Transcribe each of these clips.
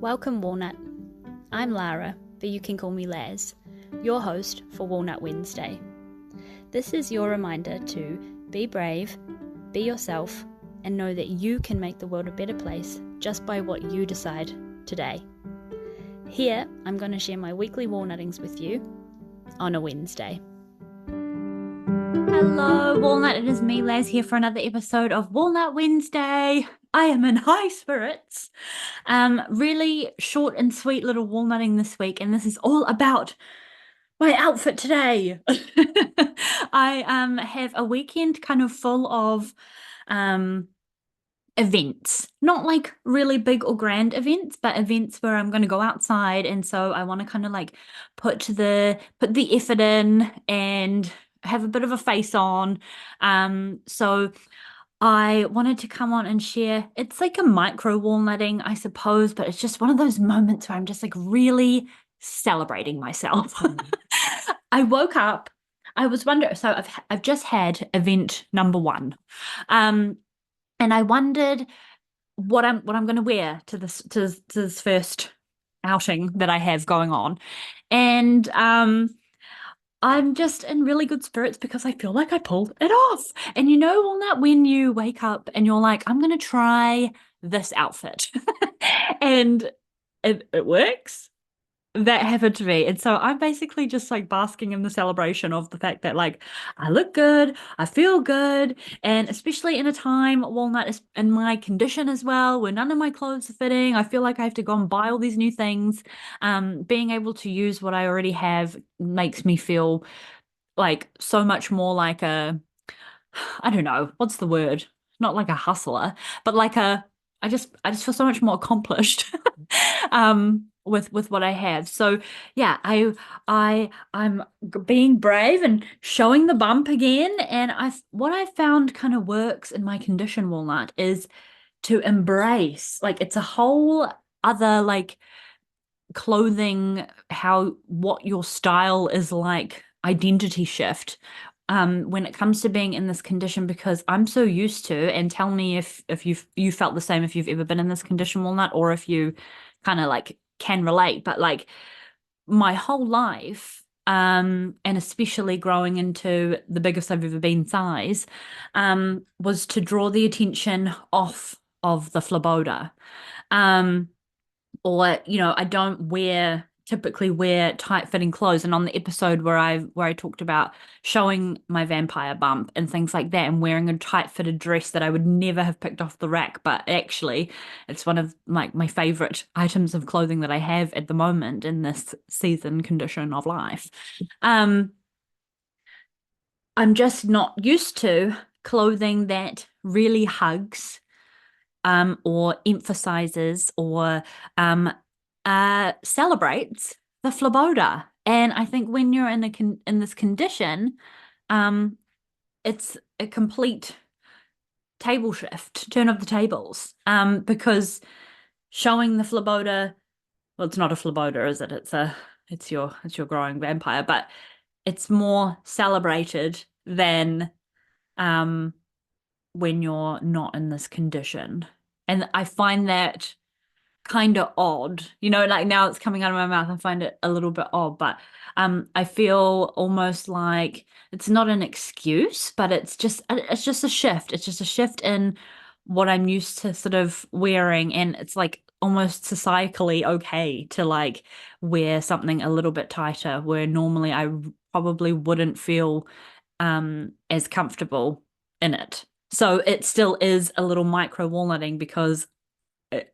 Welcome, Walnut. I'm Lara, but you can call me Laz, your host for Walnut Wednesday. This is your reminder to be brave, be yourself, and know that you can make the world a better place just by what you decide today. Here, I'm going to share my weekly walnuttings with you on a Wednesday. Hello, Walnut. It is me, Laz, here for another episode of Walnut Wednesday. I am in high spirits. Really short and sweet little walnutting this week, and this is all about my outfit today. I have a weekend kind of full of events, not like really big or grand events, but events where I'm going to go outside, and so I want to kind of like put the effort in and have a bit of a face on. So I wanted to come on and share. It's like a micro walnutting, I suppose, but it's just one of those moments where I'm just like really celebrating myself. I woke up. I was wondering. So I've just had event number one, and I wondered what I'm going to wear to this first outing that I have going on, and I'm just in really good spirits because I feel like I pulled it off. And you know, Walnut, when you wake up and you're like, I'm going to try this outfit and it works. That happened to me. And so I'm basically just like basking in the celebration of the fact that like I look good, I feel good, and especially in a time, Walnut is in my condition as well, where none of my clothes are fitting. I feel like I have to go and buy all these new things. Being able to use what I already have makes me feel like so much more like I don't know, what's the word? Not like a hustler, but like I just feel so much more accomplished with what I have. So yeah, I'm being brave and showing the bump again. And what I found kind of works in my condition, Walnut, is to embrace, like it's a whole other like clothing, what your style is like, identity shift when it comes to being in this condition, because I'm so used to, and tell me if you felt the same, if you've ever been in this condition, Walnut, or if you kind of like can relate, but like my whole life, and especially growing into the biggest I've ever been size, was to draw the attention off of the phleboda. Um, or I don't typically wear tight fitting clothes. And on the episode where I talked about showing my vampire bump and things like that, and wearing a tight fitted dress that I would never have picked off the rack, but actually it's one of like my favorite items of clothing that I have at the moment in this season condition of life. I'm just not used to clothing that really hugs, or emphasizes, or celebrates the phleboda. And I think when you're in this condition, um, it's a complete table shift, turn of the tables, because showing the phleboda, well, it's not a phleboda, is it? It's your growing vampire, but it's more celebrated than when you're not in this condition. And I find that kind of odd. Like now it's coming out of my mouth. I find it a little bit odd, but I feel almost like it's not an excuse, but it's just a shift. It's just a shift in what I'm used to sort of wearing, and it's like almost societally okay to like wear something a little bit tighter, where normally I probably wouldn't feel as comfortable in it. So it still is a little micro walnutting because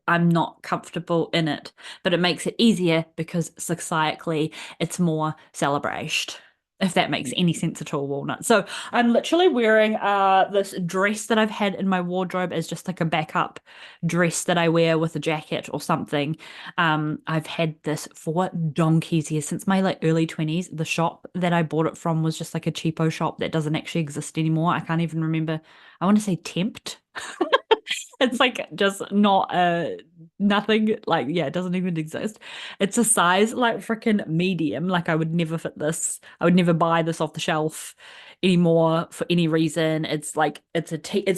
I'm not comfortable in it, but it makes it easier because societally it's more celebrated, if that makes any sense at all, Walnut. So I'm literally wearing this dress that I've had in my wardrobe as just like a backup dress that I wear with a jacket or something. I've had this for donkeys years, since my like early 20s. The shop that I bought it from was just like a cheapo shop that doesn't actually exist anymore. I can't even remember. I want to say Tempt. It's like just not nothing, like, yeah, it doesn't even exist. It's a size like freaking medium. Like I would never fit this. I would never buy this off the shelf anymore for any reason. It's like it's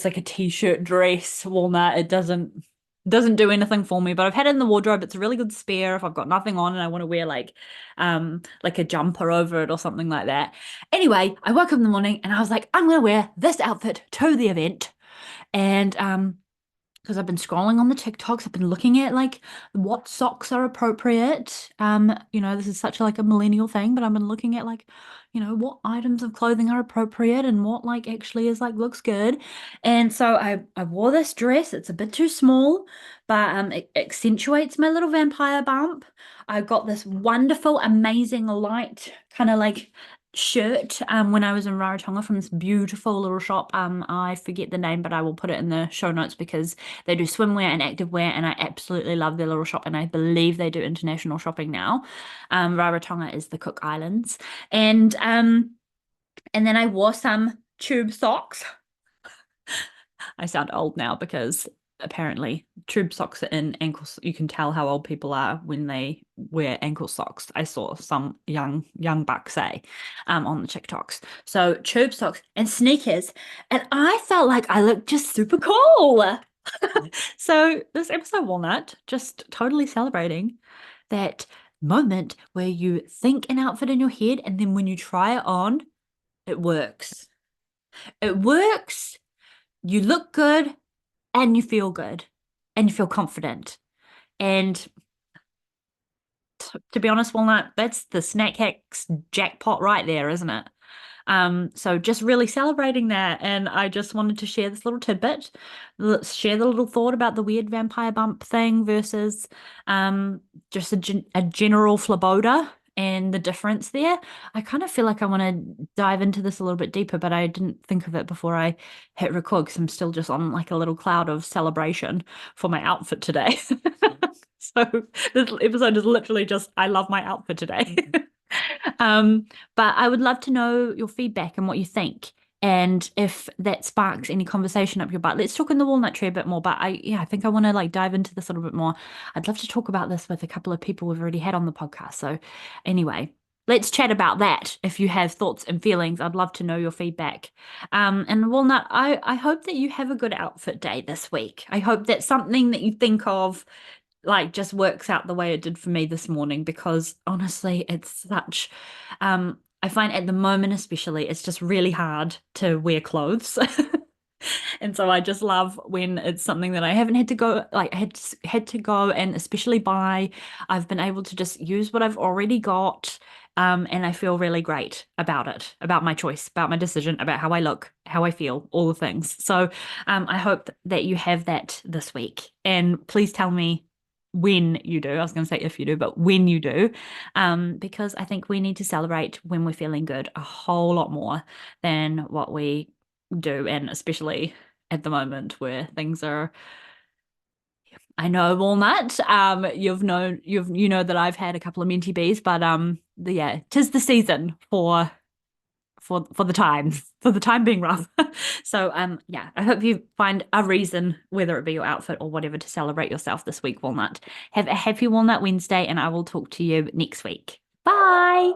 like a t-shirt dress, Walnut. It doesn't Doesn't do anything for me, but I've had it in the wardrobe. It's a really good spare if I've got nothing on and I want to wear like a jumper over it or something like that. Anyway, I woke up in the morning and I was like, I'm gonna wear this outfit to the event. And because I've been scrolling on the TikToks, I've been looking at like what socks are appropriate. This is such like a millennial thing, but I've been looking at like, what items of clothing are appropriate and what like actually is like looks good. And so I wore this dress. It's a bit too small, but it accentuates my little vampire bump. I got this wonderful, amazing light kind of like shirt when I was in Rarotonga from this beautiful little shop. I forget the name, but I will put it in the show notes because they do swimwear and activewear, and I absolutely love their little shop, and I believe they do international shopping now. Rarotonga is the Cook Islands. And then I wore some tube socks. I sound old now because apparently tube socks are in ankles. You can tell how old people are when they wear ankle socks. I saw some young buck say on the TikToks. So tube socks and sneakers, and I felt like I looked just super cool. So this episode, Walnut, just totally celebrating that moment where you think an outfit in your head and then when you try it on, it works. It works. You look good and you feel good and you feel confident. And to be honest, Walnut, that's the snack hacks jackpot right there, isn't it? So just really celebrating that. And I just wanted to share this little tidbit. Let's share the little thought about the weird vampire bump thing versus just a general phleboda and the difference there. I kind of feel like I want to dive into this a little bit deeper, but I didn't think of it before I hit record because I'm still just on like a little cloud of celebration for my outfit today. So this episode is literally just, I love my outfit today. But I would love to know your feedback and what you think. And if that sparks any conversation up your butt, let's talk in the walnut tree a bit more. But I think I want to like dive into this a little bit more. I'd love to talk about this with a couple of people we've already had on the podcast. So anyway, let's chat about that. If you have thoughts and feelings, I'd love to know your feedback. And Walnut, I hope that you have a good outfit day this week. I hope that something that you think of like just works out the way it did for me this morning, because honestly it's such I find at the moment especially it's just really hard to wear clothes. And so I just love when it's something that I haven't had to go like had to go and especially buy. I've been able to just use what I've already got. And I feel really great about it, about my choice, about my decision, about how I look, how I feel, all the things. So I hope that you have that this week. And please tell me when you do. I was going to say if you do, but when you do, because I think we need to celebrate when we're feeling good a whole lot more than what we do, and especially at the moment where things are. I know, Walnut. You know that I've had a couple of minty bees, but yeah, 'tis the season for the time for the time being rough. So yeah, I hope you find a reason, whether it be your outfit or whatever, to celebrate yourself this week, Walnut. Have a happy Walnut Wednesday, and I will talk to you next week. Bye.